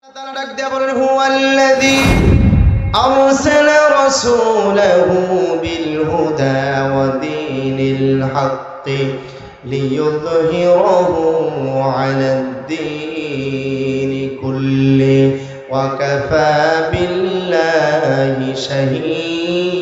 هو الذي أرسل رسوله بالهدى ودين الحق ليظهره على الدين كله وكفى بالله شهيدا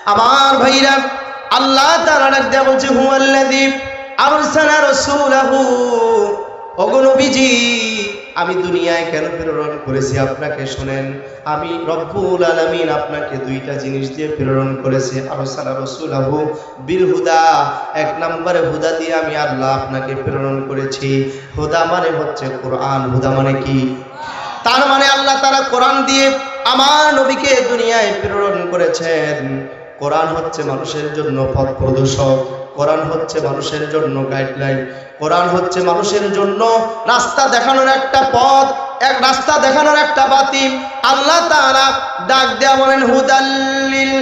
আমার ভাইরা আল্লাহ তাআলা ডাক দেয়া বলছে হুয়াল্লাযী আরসালা রাসূলাহু ওগো নবীজি আমি দুনিয়ায় কেন প্রেরণ করেছি আপনাকে শুনেন আমি রব্বুল আলামিন আপনাকে দুইটা জিনিস দিয়ে প্রেরণ করেছি আরসালা রাসূলাহু বিল হুদা এক নম্বরে হুদা দিয়ে আমি আল্লাহ আপনাকে প্রেরণ করেছি হুদা মানে হচ্ছে কোরআন হুদা মানে কি তার মানে আল্লাহ তাআলা কোরআন দিয়ে আমার নবীকে দুনিয়ায় প্রেরণ করেছেন কোরআন হচ্ছে মানুষের জন্য পথ প্রদর্শক কোরআন হচ্ছে মানুষের জন্য গাইডলাইন কোরআন হচ্ছে মানুষের জন্য রাস্তা দেখানোর একটা পথ এক রাস্তা দেখানোর একটা বাতি আল্লাহ তাআলা ডাক দেয়া বলেন হুদাল্লিল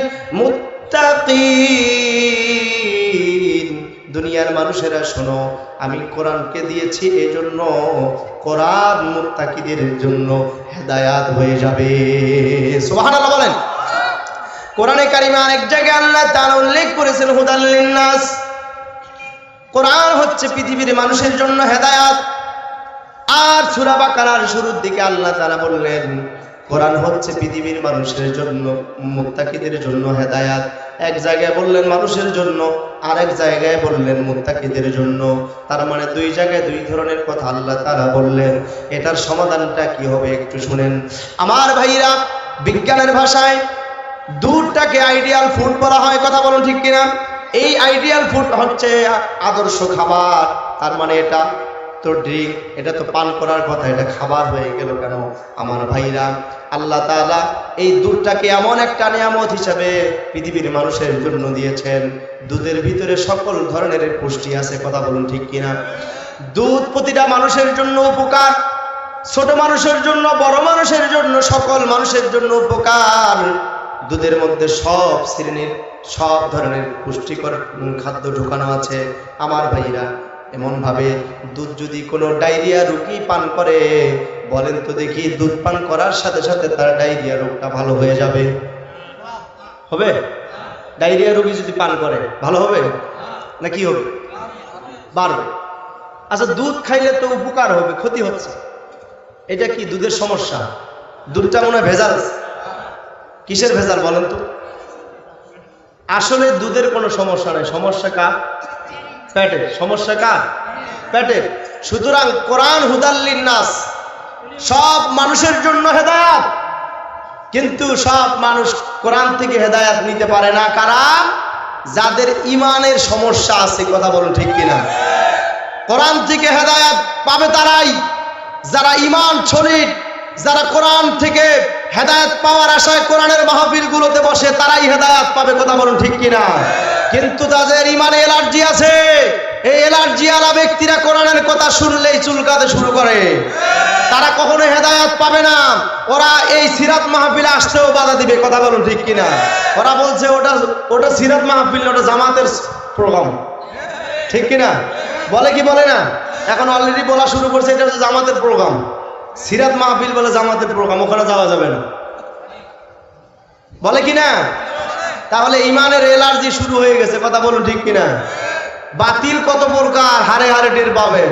মুত্তাকিন দুনিয়ার মানুষেরা শোনো আমি কোরআনকে দিয়েছি এজন্য কোরআন মুত্তাকিদের জন্য হেদায়েত হয়ে যাবে সুবহানাল্লাহ বলেন কোরআনে কারিমে আরেক জায়গায় আল্লাহ তাআলা উল্লেখ করেছেন হুদাল লিন্নাস কোরআন হচ্ছে পৃথিবীর মানুষের জন্য হেদায়েত আর সূরা বাকারার শুরুর দিকে আল্লাহ তাআলা বললেন কোরআন হচ্ছে পৃথিবীর মানুষের জন্য মুত্তাকিদের জন্য হেদায়েত এক জায়গায় বললেন মানুষের জন্য আরেক জায়গায় বললেন মুত্তাকিদের জন্য তার মানে দুই জায়গায় দুই ধরনের কথা আল্লাহ তাআলা বললেন এটার সমাধানটা কি হবে একটু শুনেন আমার ভাইরা বিজ্ঞানের ভাষায় দুধটাকে আইডিয়াল ফুড বলা হয় কথা বলুন ঠিক কিনা এই আইডিয়াল ফুড হচ্ছে আদর্শ খাবার তার মানে এটা তো ড্রিঙ্ক এটা তো পান করার কথা এটা খাবার হয়ে গেল কেন আমার ভাইরা আল্লাহ তাআলা এই দুধটাকে এমন একটা নিয়ামত হিসেবে পৃথিবীর মানুষের জন্য দিয়েছেন দুধের ভিতরে সকল ধরনের পুষ্টি আছে কথা বলুন ঠিক কিনা দুধ প্রতিটা মানুষের জন্য উপকার ছোট মানুষের জন্য বড় মানুষের জন্য সকল মানুষের জন্য উপকার দুধের মধ্যে সব শ্রেণীর সব ধরনের পুষ্টিকর খাদ্য ঢোকানো আছে আমার ভাইরা এমন ভাবে দুধ যদি কোনো ডায়রিয়া রোগী পান করে বলেন তো দেখি দুধ পান করার সাথে সাথে তার ডায়রিয়া রোগটা ভালো হয়ে যাবে হবে ডায়রিয়া রোগী যদি পান করে ভালো হবে না কি হবে বাড়বে আচ্ছা দুধ খাইলে তো উপকার হবে ক্ষতি হচ্ছে এটা কি দুধের সমস্যা দুধটা মনে হয় ভেজাল কিসের ভেজাল বলেন তো আসলে দুধের কোনো সমস্যা নাই সমস্যা কার পেটের সমস্যা কার পেটের সুতরাং কোরআন হুদাল লিন্নাস সব মানুষের জন্য হেদায়েত কিন্তু সব মানুষ কোরআন থেকে হেদায়েত নিতে পারে না কারা যাদের ঈমানের সমস্যা আছে কথা বলুন ঠিক কিনা কোরআন থেকে হেদায়েত পাবে তারাই যারা ঈমান সলিড যারা কোরআন থেকে হেদায়েত পাওয়ার আশায় কোরআনের মাহফিলগুলোতে বসে তারাই হেদায়েত পাবে কথা বলুন ঠিক কিনা কিন্তু যাদের ঈমানে অ্যালার্জি আছে এই অ্যালার্জি আলা ব্যক্তিরা কোরআনের কথা শুনলেই চুলকাতে শুরু করে তারা কখনো হেদায়েত পাবে না ওরা এই সিরাত মাহফিলে আসতেও বাধা দিবে কথা বলুন ঠিক কিনা ওরা বলছে ওটা সিরাত মাহফিল ওটা জামাতের প্রোগ্রাম ঠিক কিনা বলে কি বলে না এখন অলরেডি বলা শুরু করছে এটা হচ্ছে জামাতের প্রোগ্রাম সিরাত মাহফিল বলে জামাতের প্রোগ্রাম ওখানে যাওয়া যাবে না বলে কিনা তাহলে ঈমানের অ্যালার্জি শুরু হয়ে গেছে কথা বলুন ঠিক কিনা বাতিল কত প্রকার হারে হারে টের পাবেন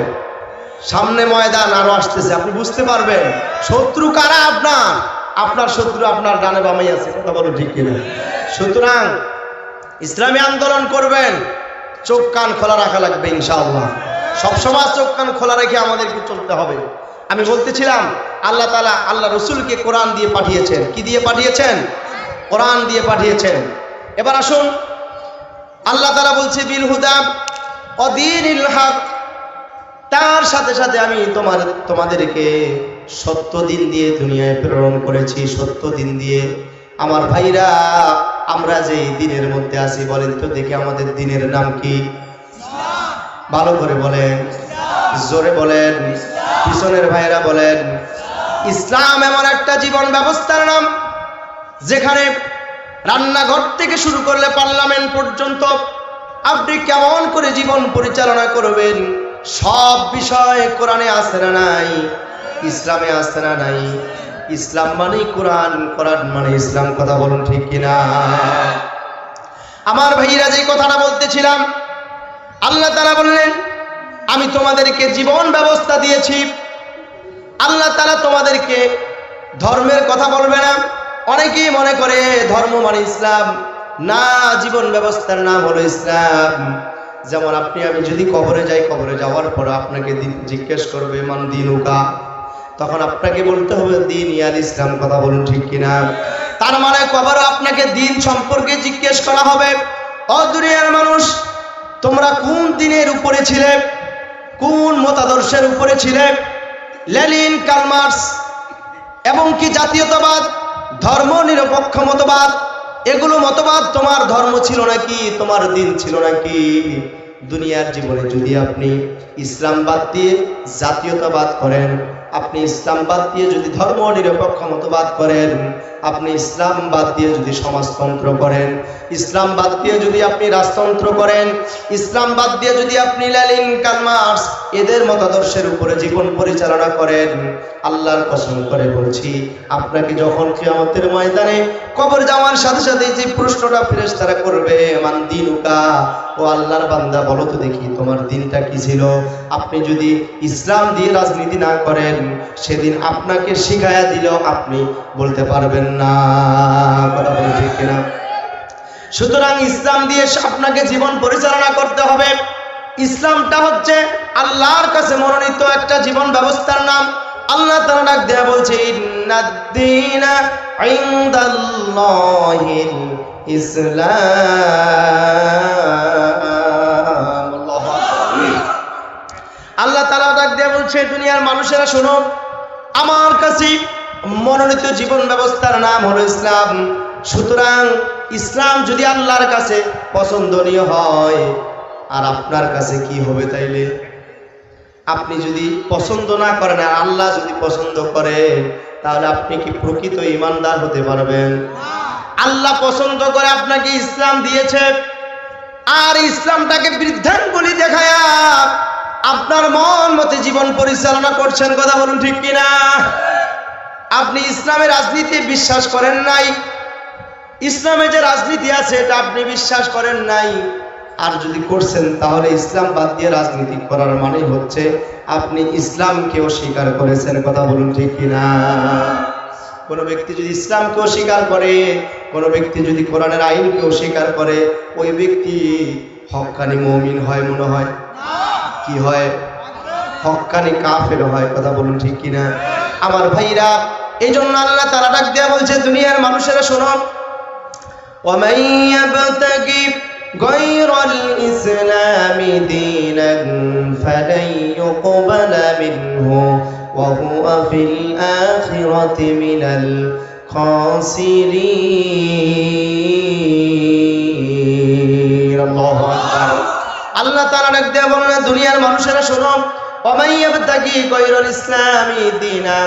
সামনে ময়দান আরো আসতেছে আপনি বুঝতে পারবেন শত্রু কারা আপনার শত্রু আপনার ডানে বামেই আছে কথা বলুন ঠিক কিনা সুতরাং ইসলামী আন্দোলন করবেন চোখ কান খোলা রাখা লাগবে ইনশাআল্লাহ সবসময় চোখ কান খোলা রেখে আমাদেরকে চলতে হবে আমি বলতেছিলাম আল্লাহ তাআলা আল্লাহ রসুলকে কোরআন দিয়ে পাঠিয়েছেন কি দিয়ে পাঠিয়েছেন কোরআন দিয়ে পাঠিয়েছেন এবার আসুন আল্লাহ তাআলা বলছে বিল হুদা ওয়া দীনিল হক তার সাথে সাথে আমি তোমাদেরকে সত্য দিন দিয়ে দুনিয়ায় প্রেরণ করেছি সত্য দিন দিয়ে আমার ভাইরা আমরা যে দিনের মধ্যে আছি বলেন তো দেখি আমাদের দিনের নাম কি ভালো করে বলেন জোরে বলেন পিছনের ভাইরা বলেন ইসলাম এমন একটা জীবন ব্যবস্থার নাম যেখানে রান্নাঘর থেকে শুরু করলে পার্লামেন্ট পর্যন্ত আপনি কেমন করে জীবন পরিচালনা করবেন সব বিষয় কোরআনে আছে না নাই? ইসলামে আছে না নাই? ইসলাম মানে কোরআন, কোরআন মানে ইসলাম। কথা বলুন ঠিক কিনা? আমার ভাইরা, যে কথাটা বলতেছিলাম, আল্লাহ তাআলা বললেন আমি তোমাদেরকে জীবন ব্যবস্থা দিয়েছি। আল্লাহ তাআলা তোমাদেরকে ধর্মের কথা বলবে না। অনেকেই মনে করে ধর্ম মানে ইসলাম। না, জীবন ব্যবস্থার নাম হলো ইসলাম। যেমন আপনি আমি যদি কবরে যাই, কবরে যাওয়ার পর আপনাকে জিজ্ঞেস করবে মান দিনুকা, তখন আপনাকে বলতে হবে দিন ইয়াল ইসলাম। কথা বলুন ঠিক কিনা? তার মানে কবরে আপনাকে দিন সম্পর্কে জিজ্ঞেস করা হবে। ও দুনিয়ার মানুষ, তোমরা কোন দিনের উপরে ছিলে, কোন মতাদর্শের উপরে ছিলে? লেনিন, কার্ল মার্কস এবং কি জাতীয়তাবাদ, ধর্ম নিরপেক্ষ মতবাদ, এগুলো মতবাদ তোমার ধর্ম ছিল নাকি, তোমার দিন ছিল নাকি? দুনিয়ার জীবনে যদি আপনি ইসলাম বাদ দিয়ে জাতীয়তাবাদ করেন, আপনি ইসলাম বাদ দিয়ে যদি ধর্ম নিরপেক্ষ মতবাদ করেন, আপনি ইসলাম বাদ দিয়ে যদি সমাজতন্ত্র করেন, ইসলাম বাদ দিয়ে যদি আপনি রাজতন্ত্র করেন, ইসলাম বাদ দিয়ে যদি আপনি লেনিন, কার্ল মার্কস এদের মতাদর্শের উপরে জীবন পরিচালনা করেন, আল্লাহর কসম করে বলছি, আপনাকে যখন কিয়ামতের ময়দানে কবর যাওয়ার সাথে সাথে যে প্রশ্নটা ফেরেশতারা করবে মান দিনুকা, ও আল্লাহর বান্দা বলো তো দেখি তোমার দিনটা কি ছিল? আপনি যদি ইসলাম দিয়ে রাজনীতি না করেন, সেদিন আপনাকে শিখায়া দিলেও আপনি বলতে পারবেন না। কথা বলে ঠিক কিনা? সুতরাং ইসলাম দিয়ে আপনাকে জীবন পরিচালনা করতে হবে। ইসলামটা হচ্ছে আল্লাহর কাছে মনোনীত একটা জীবন ব্যবস্থার নাম। আল্লাহ তাআলা ডাক দেয়া বলছে ইন্নাদ-দীনা ইনদাল্লাহিল ইসলাম। আল্লাহু আকবার। আল্লাহ তাআলা ডাক দেয়া বলছে দুনিয়ার মানুষেরা শোনো, আমার কাছে মনোনীত জীবন ব্যবস্থার নাম হলো ইসলাম। সুতরাং ইসলাম যদি আল্লাহর কাছে পছন্দনীয় হয়, আর আপনার কাছে কি হবে তাইলে? আপনি যদি পছন্দ না করেন আর আল্লাহ যদি পছন্দ করে, তাহলে আপনি কি প্রকৃত ঈমানদার হতে পারবেন? আল্লাহ পছন্দ করে আপনাকে ইসলাম দিয়েছে, আর ইসলামটাকে বৃদ্ধাঙ্গুলি দেখায়া আপনার মন মতে জীবন পরিচালনা করছেন। কথা বলুন ঠিক কিনা? আপনি ইসলামের রাজনীতি বিশ্বাস করেন নাই, ইসলামে যে রাজনীতি আছে এটা আপনি বিশ্বাস করেন নাই, আর যদি করছেন তাহলে ইসলাম বাদ দিয়ে রাজনীতি করার মানে হচ্ছে আপনি ইসলামকে অস্বীকার করেছেন। কথা বলুন ঠিক কিনা? কোন ব্যক্তি যদি ইসলামকে অস্বীকার করে, কোন ব্যক্তি যদি কোরআনের আইনকে অস্বীকার করে, ওই ব্যক্তি হক্কানি মুমিন হয় মনে হয়? কি হয়? হক্কানি কাফের হয়। কথা বলুন ঠিক কিনা? আমার ভাইরা, এই জন্য আল্লাহ তাআলা ডাক দেয়া বলছে দুনিয়ার মানুষেরা শোনো, وَمَن يَبْتَغِي غَيْرَ الْإِسْلَامِ دِينًا فَلَن يُقْبَلَ مِنْهُ وَهُوَ فِي الْآخِرَةِ مِنَ الْخَاسِرِينَ। আল্লাহু আকবার। আল্লাহ তাআলা ডাক দেয়া বলেন দুনিয়ার মানুষেরা শোনো, وَمَن يَبْتَغِي غَيْرَ الْإِسْلَامِ دِينًا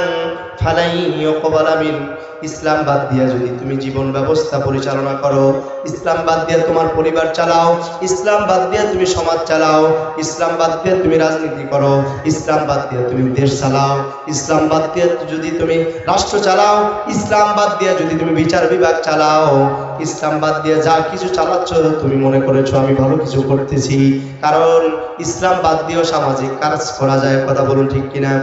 فَلَن يُقْبَلَ مِنْهُ। ইসলাম বাদ দিয়ে যদি তুমি জীবন ব্যবস্থা পরিচালনা করো, ইসলাম বাদ দিয়ে তোমার পরিবার চালাও, ইসলাম বাদ দিয়ে তুমি সমাজ চালাও, ইসলাম বাদ দিয়ে তুমি রাজনীতি করো, ইসলাম বাদ দিয়ে তুমি দেশ চালাও, ইসলাম বাদ দিয়ে যদি তুমি রাষ্ট্র চালাও, ইসলাম বাদ দিয়ে যদি তুমি বিচার বিভাগ চালাও, ইসলাম বাদ দিয়ে যা কিছু চালাচ্ছ তুমি মনে করেছো আমি ভালো কিছু করতেছি, কারণ ইসলাম বাদ দিয়েও সামাজিক কাজ করা যায়। কথা বলুন ঠিক কিনা?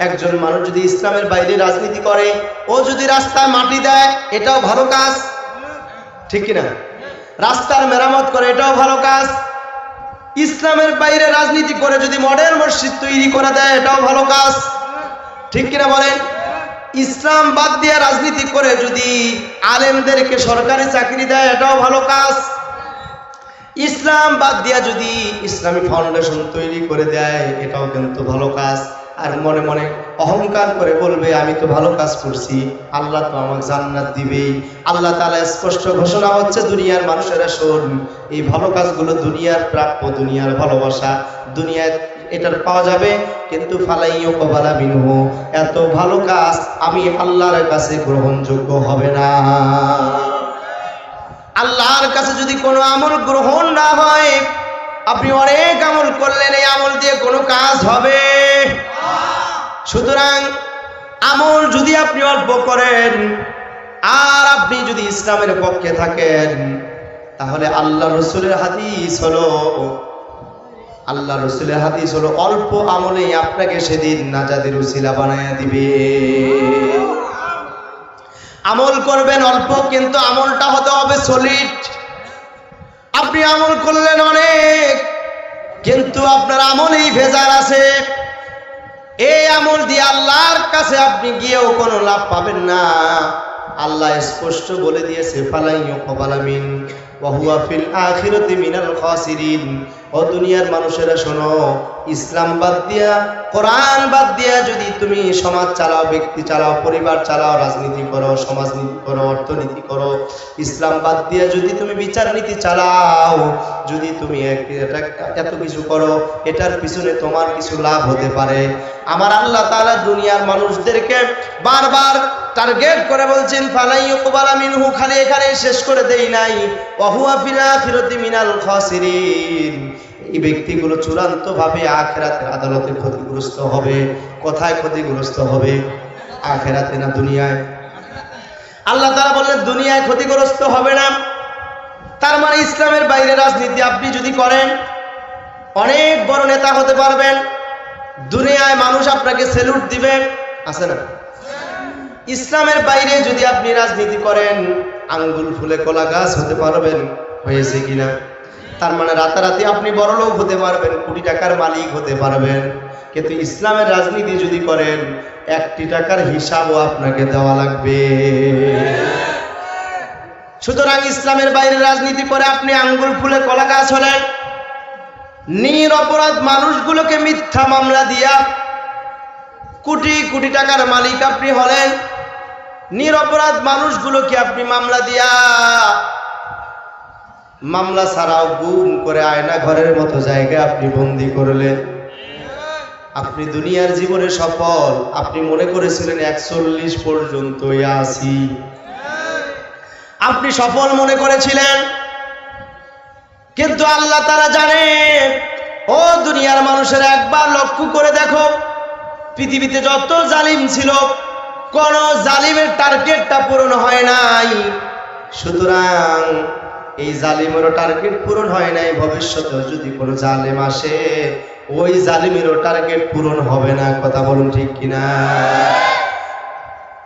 একজন মানুষ যদি ইসলামের বাইরে রাজনীতি করে, ও যদি রাস্তায় মাটি দেয়, এটাও ভালো কাজ, ঠিক কিনা? রাস্তার মেরামত করে, এটাও ভালো কাজ। ইসলামের বাইরে রাজনীতি করে যদি মডেল মসজিদ তৈরি করে দেয়, এটাও ভালো কাজ, ঠিক কিনা বলেন? ইসলাম বাদ দিয়ে রাজনীতি করে যদি আলেমদেরকে সরকারি চাকরি দেয়, এটাও ভালো কাজ। ইসলাম বাদ দিয়া যদি ইসলামী ফাউন্ডেশন তৈরি করে দেয়, এটাও কিন্তু ভালো কাজ। আর মনে মনে অহংকার করে বলবে আমি তো ভালো কাজ করছি, আল্লাহ তো আমাকে জান্নাত দিবেই। আল্লাহ তাআলা স্পষ্ট ঘোষণা হচ্ছে দুনিয়ার মানুষেরা শোন, এই ভালো কাজগুলো দুনিয়ার প্রাপ্য, দুনিয়ার ভালোবাসা, দুনিয়ায় এটার পাওয়া যাবে, কিন্তু ফালাইয়ু কবালা মিনহু, এত ভালো কাজ আমি আল্লাহর কাছে গ্রহণযোগ্য হবে না। আল্লাহর কাছে যদি কোনো আমল গ্রহণ না হয়, আপনি অনেক আমল করলেন, এই আমল দিয়ে কোনো কাজ হবে? সুতরাং আমল যদি আপনি অল্প করেন আর আপনি যদি ইসলামের পক্ষে থাকেন, তাহলে আল্লাহ রসুলের হাদিস হলো অল্প আমলে আপনাকে সেদিন নাজাতের উসিলা বানায়া দিবে। আমল করবেন অল্প, কিন্তু আমলটা হতে হবে সলিড। আপনি আমল করলেন অনেক, কিন্তু আপনার আমলেই ভেজাল আছে। এই আমল দিয়ে আল্লাহর কাছে আপনি গিয়েও কোনো লাভ পাবেন না। আল্লাহ স্পষ্ট বলে দিয়েছে, ফালাই ইউকবালা মিন ওয়া হুয়া ফিল আখিরাতি মিনাল খাসিরিন। ও দুনিয়ার মানুষেরা শোনো, ইসলাম বাদ দিয়া, কোরআন বাদ দিয়া যদি তুমি সমাজ চালাও, ব্যক্তি চালাও, পরিবার চালাও, রাজনীতি করো, সমাজনীতি করো, অর্থনীতি করো, ইসলাম বাদ দিয়া যদি তুমি বিচার নীতি চালাও, যদি তুমি এত কিছু করো, এটার পিছনে তোমার কিছু লাভ হতে পারে। আমার আল্লাহ তাআলা দুনিয়ার মানুষদেরকে বারবার টার্গেট করে বলছেন, ফালাই ইউকবালা মিনহু, খালি এখানে শেষ করে দেই নাই, ওয়া হুয়া ফিল আখিরাতি মিনাল খাসিরিন। এই ব্যক্তিগুলো চূড়ান্ত ভাবে আখিরাতের আদালতে ক্ষতিগ্রস্ত হবে। কোথায় ক্ষতিগ্রস্ত হবে? আখিরাতে না দুনিয়ায়? আল্লাহ তাআলা বললেন দুনিয়ায় ক্ষতিগ্রস্ত হবে না। তার মানে ইসলামের বাইরে রাজনীতি আপনি যদি করেন, অনেক বড় নেতা হতে পারবেন, দুনিয়ায় মানুষ আপনাকে স্যালুট দিবে, আছে না? ইসলামের বাইরে যদি আপনি রাজনীতি করেন, আঙ্গুল ফুলে কলা গাছ হতে পারবেন। হয়েছে কিনা? তার মানে রাতারাতি আপনি বড় লোক হতে পারবেন, কোটি টাকার মালিক হতে পারবেন। কিন্তু ইসলামের রাজনীতি যদি করেন, 1 টাকার হিসাবও আপনাকে দেওয়া লাগবে। সুতরাং ইসলামের বাইরে রাজনীতি করে আপনি আঙ্গুল ফুলে কলা গাছ হলেন, নিরপরাধ মানুষগুলোকে মিথ্যা মামলা দিয়া কোটি কোটি টাকার মালিক আপনি হলেন। নিরপরাধ মানুষগুলোকে আপনি মামলা দিয়া, মামলা ছাড়াও গুম করে আয়না ঘরের মতো জায়গায় আপনি বন্দী করলেন। আপনি দুনিয়ার জীবনে সফল। আপনি মনে করেছিলেন 41 পর্যন্তই আছি, আপনি সফল মনে করেছিলেন, কিন্তু আল্লাহ তাআলা জানেন, ও দুনিয়ার মানুষের একবার লক্ষ্য করে দেখো, পৃথিবীতে যত জালিম ছিল, কোন জালিমের টার্গেটটা পূরণ হয় নাই। সুতরাং এই জালিমেরও টার্গেট পূরণ হয় নাই। ভবিষ্যতে যদি কোনো জালিম আসে, ওই জালিমেরও টার্গেট পূরণ হবে না। কথা বলুন ঠিক কিনা?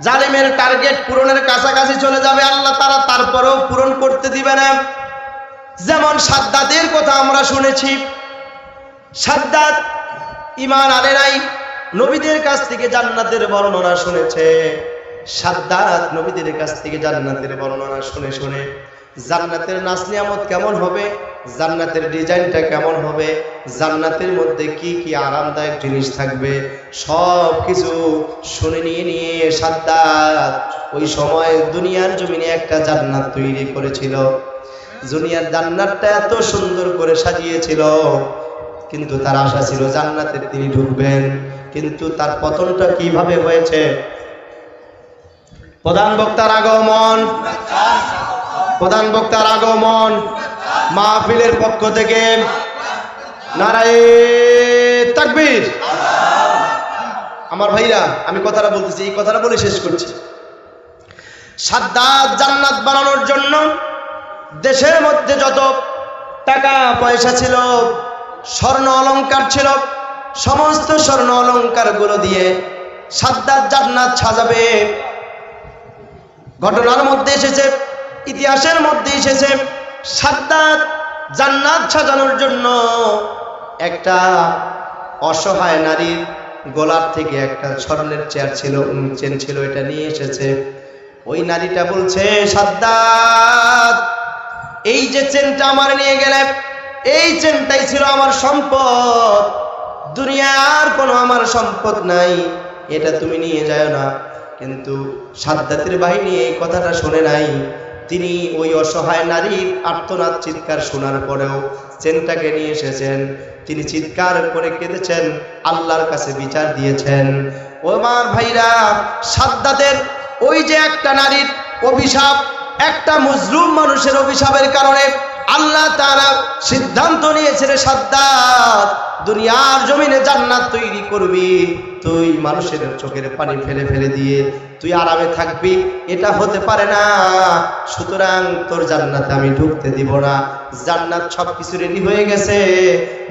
জালিমের টার্গেট পূরণের কাছাকাছি চলে যাবে, আল্লাহ তাআলা তারপরেও পূরণ করতে দিবে না। যেমন সাদ্দাতের কথা আমরা শুনেছি, সাদ্দাত ঈমান আনে নাই, নবীদের কাছ থেকে জান্নাতের বর্ণনা শুনেছে। সাদ্দাত নবীদের কাছ থেকে জান্নাতের বর্ণনা শুনে শুনে জান্নাতের নাজ নিয়ামত কেমন হবে, জান্নাতের ডিজাইনটা কেমন হবে, জান্নাতের মধ্যে কি কি আরামদায়ক জিনিস থাকবে, সব কিছু শুনে নিয়ে সাদ্দাত ওই সময় দুনিয়ার জমিনে একটা জান্নাত তৈরি করেছিল। দুনিয়ার জান্নাতটা এত সুন্দর করে সাজিয়েছিল, কিন্তু তার আশা ছিল জান্নাতে তিনি ঢুকবেন। কিন্তু তার পতনটা কিভাবে হয়েছে? প্রধান বক্তার আগমন, মাহফিলের পক্ষ থেকে নারায়ে তাকবীর। আমার ভাইরা, আমি কথাটা বলতেছি, এই কথাটা বলে শেষ করছি। সাদ্দাত জান্নাত বানানোর জন্য দেশের মধ্যে যত টাকা পয়সা ছিল, স্বর্ণ অলংকার ছিল, সমস্ত স্বর্ণ অলংকার গুলো দিয়ে সাদ্দাত জান্নাত সাজাবে। ঘটনার মধ্যে এসেছে, ইতিহাসের মধ্যে এসেছে, সাদ্দাত জান্নাত সাজানোর জন্য একটা অসহায় নারীর গলার থেকে একটা স্বর্ণের চেন ছিল, এটা নিয়ে এসেছে। ওই নারীটা বলছে, সাদ্দাত, এই যে চেনটা আমার নিয়ে গেলে, এই চেনটাই ছিল আমার সম্পদ, দুনিয়ায় আর কোনো আমার সম্পদ নাই, এটা তুমি নিয়ে যাও না। কিন্তু সাদ্দাতের বাহিনী এই কথাটা শোনে নাই। তিনি ওই অসহায় নারীর আর্তনাদ চিৎকার শোনার পরেও চেনটাকে নিয়ে এসেছেন। তিনি চিৎকার করে কেঁদেছেন, আল্লাহর কাছে বিচার দিয়েছেন। ও আমার ভাইরা, সাদ্দাতের ওই যে একটা নারীর অভিশাপ, একটা মজলুম মানুষের অভিশাপের কারণে আল্লাহ তাআলা সিদ্ধান্ত নিয়েছে রে সাদ্দাত, দুনিয়ার জমিনে জান্নাত তৈরি করবি, তুই মানুষের চোখের পানি ফেলে ফেলে দিয়ে তুই আরামে থাকবি, এটা হতে পারে না। সুতরাং তোর জান্নাতে আমি ঢুকতে দিব না। জান্নাত সবকিছু রেডি হয়ে গেছে।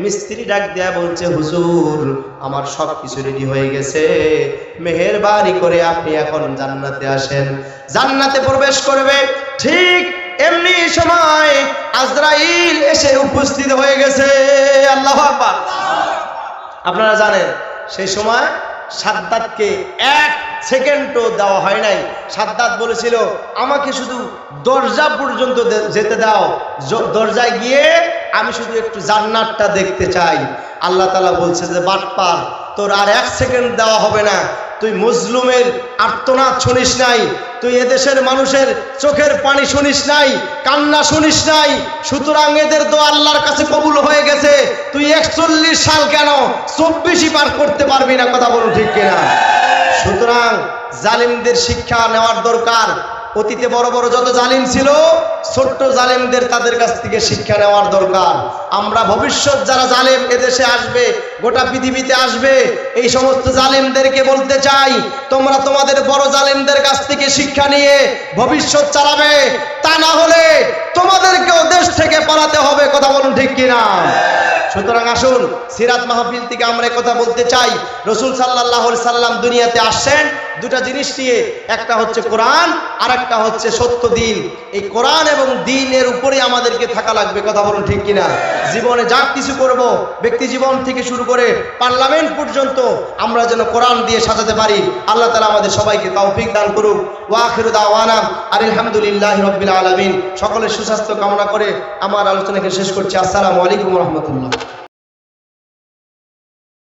মিস্ত্রি ডাক দেয়া বলছে, হুজুর আমার সবকিছু রেডি হয়ে গেছে, মেহেরবানি করে আপনি এখন জান্নাতে আসেন। জান্নাতে প্রবেশ করবে, ঠিক এমনি সময় আজরাইল এসে উপস্থিত হয়ে গেছে। আল্লাহু আকবার। আপনারা জানেন সেই সময় সাদ্দাতকে 1 সেকেন্ডও দেওয়া হয় নাই। সাদ্দাত বলেছিল, আমাকে শুধু দরজা পর্যন্ত যেতে দাও, দরজায় গিয়ে আমি শুধু একটু জান্নাতটা দেখতে চাই। আল্লাহ তাআলা বলছে যে বাটপার, তোর আর 1 সেকেন্ড দেওয়া হবে না। তুই মজলুমের আর্তনাদ শুনিস নাই, তুই এদেশের মানুষের চোখের পানি শুনিস নাই, কান্না শুনিস নাই, সুতরাং এদের দোয়া আল্লাহর কাছে কবুল হয়ে গেছে। তুই 41 সাল কেন 24ই পার করতে পারবি না, কথা বলুন ঠিক কিনা? সুতরাং জালিমদের শিক্ষা নেওয়ার দরকার। অতীতে বড় বড় যত জালিম ছিল, ছোট্ট জালিমদের তাদের কাছ থেকে শিক্ষা নেওয়ার দরকার। আমরা ভবিষ্যৎ যারা জালিম এদেশে আসবে, গোটা পৃথিবীতে আসবে, এই সমস্ত জালিমদেরকে বলতে চাই, তোমরা তোমাদের বড় জালিমদের কাছ থেকে শিক্ষা নিয়ে ভবিষ্যৎ চালাবে, তা না হলে তোমাদেরকেও দেশ থেকে পালাতে হবে, কথা বলুন ঠিক কিনা? সুতরাং আসুন, সিরাত মাহফিল থেকে আমরা কথা বলতে চাই, রাসূল সাল্লাল্লাহু আলাইহি সাল্লাম দুনিয়াতে আসছেন দুটা জিনিস নিয়ে, একটা হচ্ছে কোরআন আর একটা হচ্ছে সত্য দিন। এই কোরআন এবং দ্বীনের উপরে আমাদেরকে থাকা লাগবে, কথা বলুন ঠিক কিনা? জীবনে যা কিছু করব, ব্যক্তি জীবন থেকে শুরু করে পার্লামেন্ট পর্যন্ত আমরা যেন কোরআন দিয়ে সাজাতে পারি। আল্লাহ তাআলা আমাদের সবাইকে তৌফিক দান করুক। ওয়া আখিরু দাওয়ানা আলহামদুলিল্লাহি রাব্বিল আলামিন। সকলের সুস্বাস্থ্য কামনা করে আমার আলোচনাকে শেষ করছি। আসসালামু আলাইকুম ওয়া রাহমাতুল্লাহ।